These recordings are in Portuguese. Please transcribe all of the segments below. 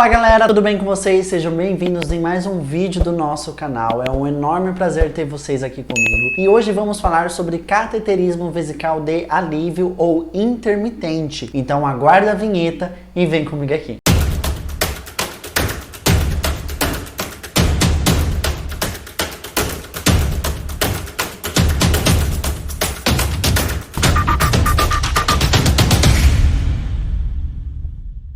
Fala galera, tudo bem com vocês? Sejam bem-vindos em mais um vídeo do nosso canal. É um enorme prazer ter vocês aqui comigo. E hoje vamos falar sobre cateterismo vesical de alívio ou intermitente. Então aguarda a vinheta e vem comigo aqui.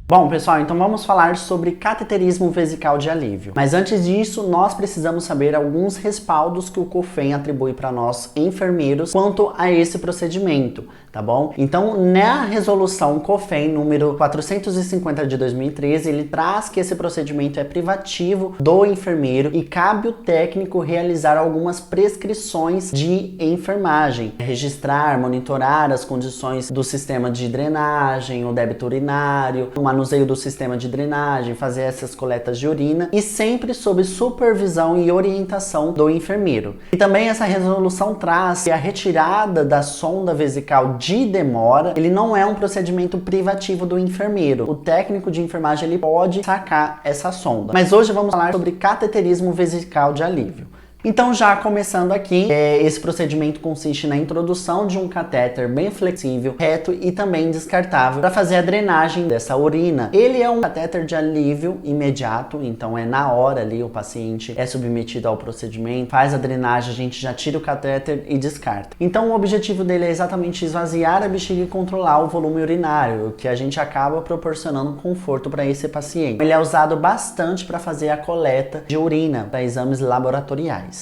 Bom, pessoal, então vamos falar sobre cateterismo vesical de alívio. Mas antes disso, nós precisamos saber alguns respaldos que o COFEN atribui para nós enfermeiros quanto a esse procedimento, tá bom? Então, na resolução COFEN número 450 de 2013, ele traz que esse procedimento é privativo do enfermeiro e cabe o técnico realizar algumas prescrições de enfermagem, registrar, monitorar as condições do sistema de drenagem, o débito urinário, o manuseio do sistema de drenagem, fazer essas coletas de urina e sempre sob supervisão e orientação do enfermeiro. E também essa resolução traz que a retirada da sonda vesical de demora, ele não é um procedimento privativo do enfermeiro. O técnico de enfermagem ele pode sacar essa sonda. Mas hoje vamos falar sobre cateterismo vesical de alívio. Então, já começando aqui, esse procedimento consiste na introdução de um catéter bem flexível, reto e também descartável para fazer a drenagem dessa urina. Ele é um catéter de alívio imediato, então é na hora ali o paciente é submetido ao procedimento, faz a drenagem, a gente já tira o catéter e descarta. Então, o objetivo dele é exatamente esvaziar a bexiga e controlar o volume urinário, o que a gente acaba proporcionando conforto para esse paciente. Ele é usado bastante para fazer a coleta de urina para exames laboratoriais.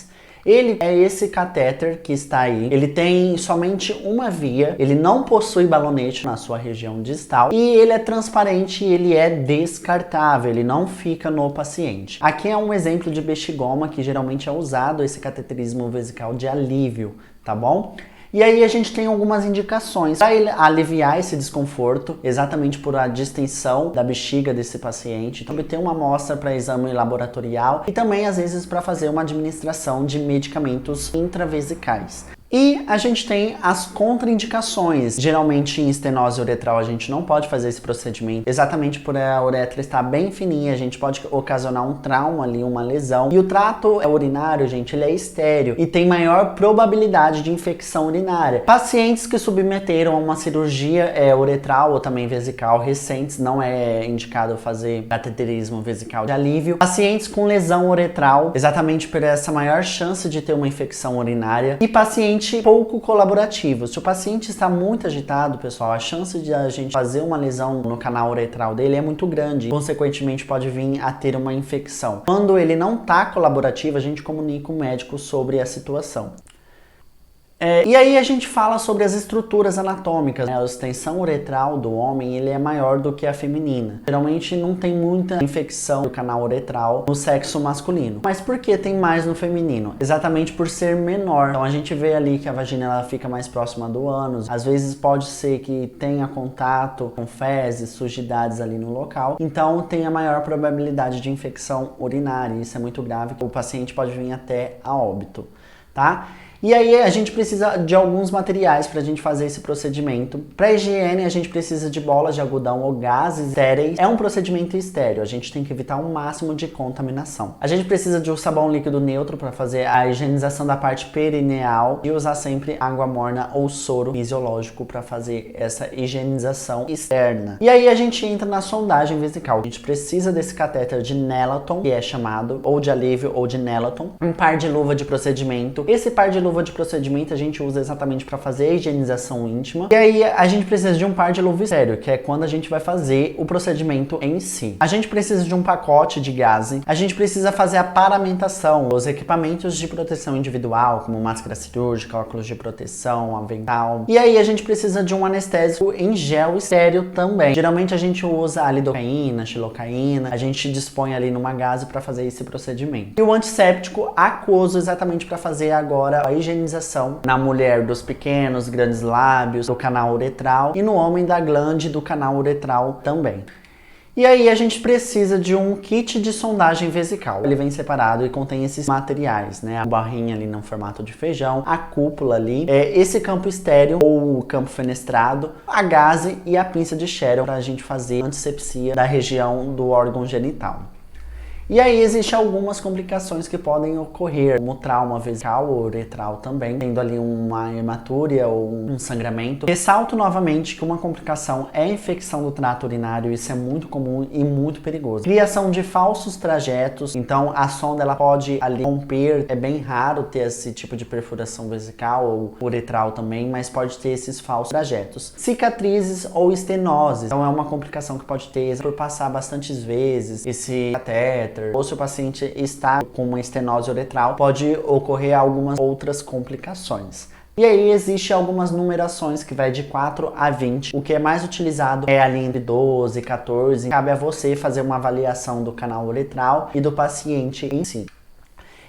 Ele é esse catéter que está aí, ele tem somente uma via, ele não possui balonete na sua região distal e ele é transparente e ele é descartável, ele não fica no paciente. Aqui é um exemplo de bexigoma que geralmente é usado esse cateterismo vesical de alívio, tá bom? E aí a gente tem algumas indicações para aliviar esse desconforto, exatamente por a distensão da bexiga desse paciente, então obter uma amostra para exame laboratorial e também às vezes para fazer uma administração de medicamentos intravesicais. E a gente tem as contraindicações. Geralmente em estenose uretral a gente não pode fazer esse procedimento, exatamente por a uretra estar bem fininha, a gente pode ocasionar um trauma ali, uma lesão. E o trato urinário, gente, ele é estéril e tem maior probabilidade de infecção urinária. Pacientes que submeteram a uma cirurgia uretral ou também vesical recentes, não é indicado fazer cateterismo vesical de alívio. Pacientes com lesão uretral, exatamente por essa maior chance de ter uma infecção urinária. E pacientes pouco colaborativos. Se o paciente está muito agitado, pessoal, a chance de a gente fazer uma lesão no canal uretral dele é muito grande. Consequentemente, pode vir a ter uma infecção. Quando ele não está colaborativo, a gente comunica o médico sobre a situação. E aí a gente fala sobre as estruturas anatômicas, né? A extensão uretral do homem ele é maior do que a feminina. Geralmente não tem muita infecção do canal uretral no sexo masculino. Mas por que tem mais no feminino? Exatamente por ser menor. Então a gente vê ali que a vagina ela fica mais próxima do ânus. Às vezes pode ser que tenha contato com fezes, sujidades ali no local. Então tem a maior probabilidade de infecção urinária. Isso é muito grave. O paciente pode vir até a óbito, tá? E aí a gente precisa de alguns materiais para a gente fazer esse procedimento. Para higiene a gente precisa de bolas de algodão ou gases estéreis. É um procedimento estéreo, a gente tem que evitar o máximo de contaminação. A gente precisa de um sabão líquido neutro para fazer a higienização da parte perineal e usar sempre água morna ou soro fisiológico para fazer essa higienização externa. E aí a gente entra na sondagem vesical. A gente precisa desse catéter de Nelaton, que é chamado ou de alívio ou de Nelaton. Um par de luva de procedimento. Esse par de luva de procedimento a gente usa exatamente para fazer a higienização íntima. E aí a gente precisa de um par de luva estéreo, que é quando a gente vai fazer o procedimento em si. A gente precisa de um pacote de gaze. A gente precisa fazer a paramentação, os equipamentos de proteção individual, como máscara cirúrgica, óculos de proteção, avental. E aí a gente precisa de um anestésico em gel estéreo também. Geralmente a gente usa a lidocaína, xilocaína. A gente dispõe ali numa gaze para fazer esse procedimento. E o antisséptico aquoso exatamente para fazer agora a higienização na mulher dos pequenos, grandes lábios, do canal uretral e no homem da glande do canal uretral também. E aí a gente precisa de um kit de sondagem vesical. Ele vem separado e contém esses materiais, né? A barrinha ali no formato de feijão, a cúpula ali, esse campo estéreo ou campo fenestrado, a gaze e a pinça de Sheryl para a gente fazer antisepsia da região do órgão genital. E aí existem algumas complicações que podem ocorrer, como trauma vesical ou uretral também, tendo ali uma hematúria ou um sangramento. Ressalto novamente que uma complicação é a infecção do trato urinário, isso é muito comum e muito perigoso. Criação de falsos trajetos, então a sonda ela pode ali romper, é bem raro ter esse tipo de perfuração vesical ou uretral também, mas pode ter esses falsos trajetos. Cicatrizes ou estenoses, então é uma complicação que pode ter por passar bastantes vezes esse catéter, ou se o paciente está com uma estenose uretral, pode ocorrer algumas outras complicações. E aí existe algumas numerações que vai de 4 a 20. O que é mais utilizado é ali entre 12 e 14. Cabe a você fazer uma avaliação do canal uretral e do paciente em si.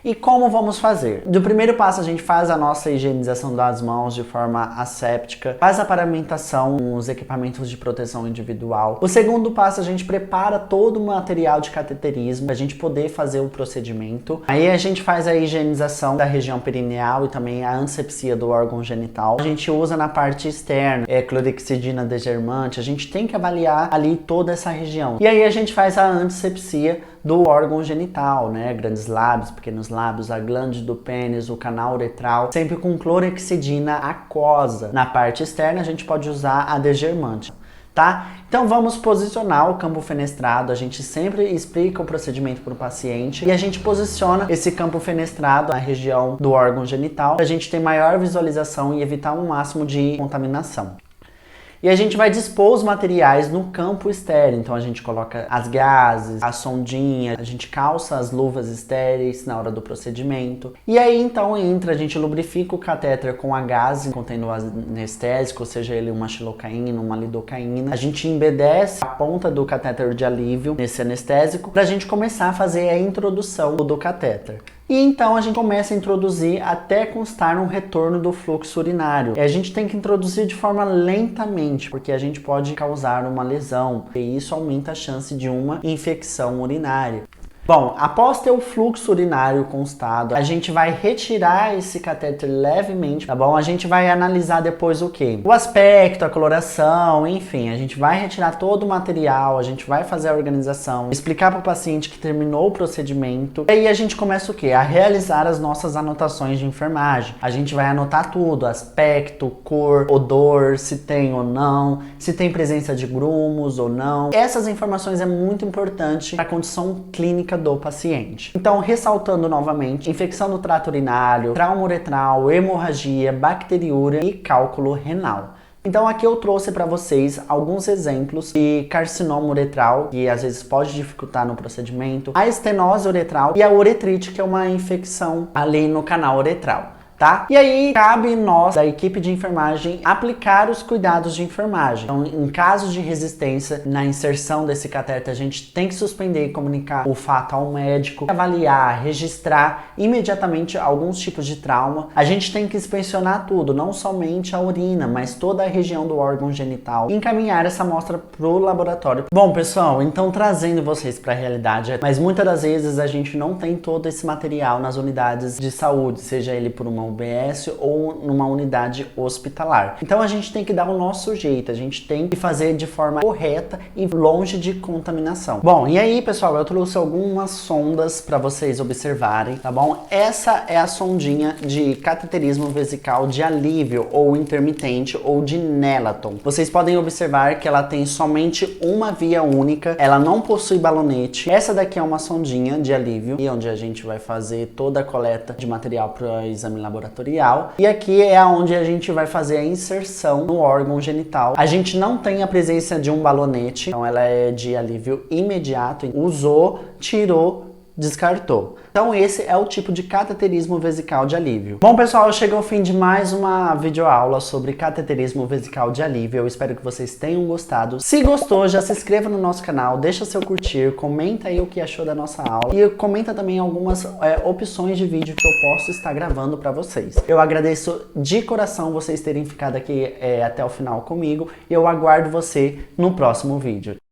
E como vamos fazer? Do primeiro passo a gente faz a nossa higienização das mãos de forma asséptica, faz a paramentação com os equipamentos de proteção individual. O segundo passo a gente prepara todo o material de cateterismo para a gente poder fazer o procedimento. Aí a gente faz a higienização da região perineal e também a antisepsia do órgão genital. A gente usa na parte externa, clorexidina degermante, a gente tem que avaliar ali toda essa região. E aí a gente faz a antisepsia do órgão genital, né? Grandes lábios, pequenos lábios, a glande do pênis, o canal uretral, sempre com clorexidina aquosa. Na parte externa a gente pode usar a degermante, tá? Então vamos posicionar o campo fenestrado, a gente sempre explica o procedimento para o paciente e a gente posiciona esse campo fenestrado na região do órgão genital para a gente ter maior visualização e evitar um máximo de contaminação. E a gente vai dispor os materiais no campo estéreo, então a gente coloca as gases, a sondinha, a gente calça as luvas estéreis na hora do procedimento. E aí então a gente lubrifica o catéter com a gase contendo anestésico, seja ele uma xilocaína, uma lidocaína. A gente embedece a ponta do catéter de alívio nesse anestésico para a gente começar a fazer a introdução do catéter. E então a gente começa a introduzir até constar um retorno do fluxo urinário. E a gente tem que introduzir de forma lentamente, porque a gente pode causar uma lesão, e isso aumenta a chance de uma infecção urinária. Bom, após ter o fluxo urinário constado, a gente vai retirar esse catéter levemente, tá bom? A gente vai analisar depois o quê? O aspecto, a coloração, enfim, a gente vai retirar todo o material, a gente vai fazer a organização, explicar para o paciente que terminou o procedimento, e aí a gente começa o quê? A realizar as nossas anotações de enfermagem. A gente vai anotar tudo, aspecto, cor, odor, se tem ou não, se tem presença de grumos ou não. Essas informações é muito importante para a condição clínica do paciente. Então, ressaltando novamente, infecção do trato urinário, trauma uretral, hemorragia, bacteriúria e cálculo renal. Então aqui eu trouxe para vocês alguns exemplos de carcinoma uretral, que às vezes pode dificultar no procedimento, a estenose uretral e a uretrite, que é uma infecção ali no canal uretral. Tá? E aí cabe nós, da equipe de enfermagem, aplicar os cuidados de enfermagem. Então, em caso de resistência na inserção desse catéter, a gente tem que suspender e comunicar o fato ao médico, avaliar, registrar imediatamente alguns tipos de trauma. A gente tem que inspecionar tudo, não somente a urina, mas toda a região do órgão genital, e encaminhar essa amostra pro laboratório. Bom, pessoal, então trazendo vocês para a realidade, mas muitas das vezes a gente não tem todo esse material nas unidades de saúde, seja ele por uma UBS ou numa unidade hospitalar. Então a gente tem que dar o nosso jeito, a gente tem que fazer de forma correta e longe de contaminação. Bom, e aí pessoal, eu trouxe algumas sondas para vocês observarem, tá bom? Essa é a sondinha de cateterismo vesical de alívio ou intermitente ou de Nelaton. Vocês podem observar que ela tem somente uma via única, ela não possui balonete. Essa daqui é uma sondinha de alívio, e onde a gente vai fazer toda a coleta de material para exame laboratorial. E aqui é onde a gente vai fazer a inserção no órgão genital. A gente não tem a presença de um balonete, então ela é de alívio imediato. Usou, tirou, descartou. Então esse é o tipo de cateterismo vesical de alívio. Bom pessoal, eu chego ao fim de mais uma videoaula sobre cateterismo vesical de alívio. Eu espero que vocês tenham gostado. Se gostou, já se inscreva no nosso canal, deixa seu curtir, comenta aí o que achou da nossa aula e comenta também algumas opções de vídeo que eu posso estar gravando para vocês. Eu agradeço de coração vocês terem ficado aqui até o final comigo e eu aguardo você no próximo vídeo.